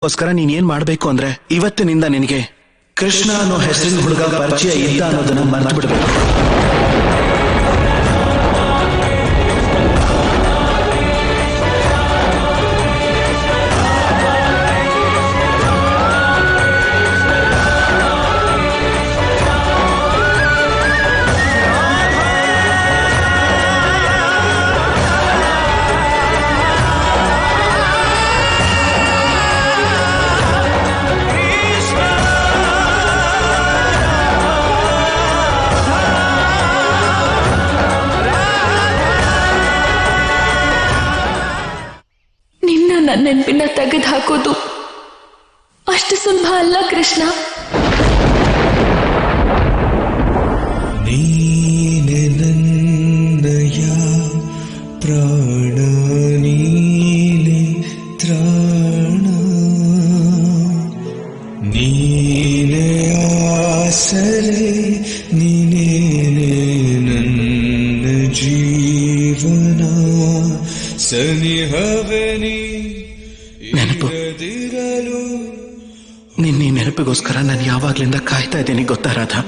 ಗೋಸ್ಕರ ನೀನ್ ಏನ್ ಮಾಡ್ಬೇಕು ಅಂದ್ರೆ ಇವತ್ತಿನಿಂದ ನಿನಗೆ ಕೃಷ್ಣ ಅನ್ನೋ ಹೆಸರಿನ ಹುಡುಗ ಪರಿಚಯ ಇದ್ದ ಅನ್ನೋದನ್ನ ಮರ್ತು ಬಿಡ್ಬೇಕು. ನನ್ನ ನೆನಪಿನ ತೆಗೆದು ಹಾಕೋದು ಅಷ್ಟು ಸುಲಭ ಅಲ್ಲ ಕೃಷ್ಣ. ನೀನೆ ನನ್ನಯ ಪ್ರಾಣ, ನೀನೆ ತ್ರಾಣ, ನೀನೆ ಆಸರೆ, ನೀನೇನೆ ನನ್ನ ಜೀವನ, ಸನಿಹವನಿ ನೆನಪು ನಿನ್ನ ನೆನಪಿಗೋಸ್ಕರ ನಾನು ಯಾವಾಗ್ಲಿಂದ ಕಾಯ್ತಾ ಇದ್ದೀನಿ ಗೊತ್ತಾ ರಾಧಾ?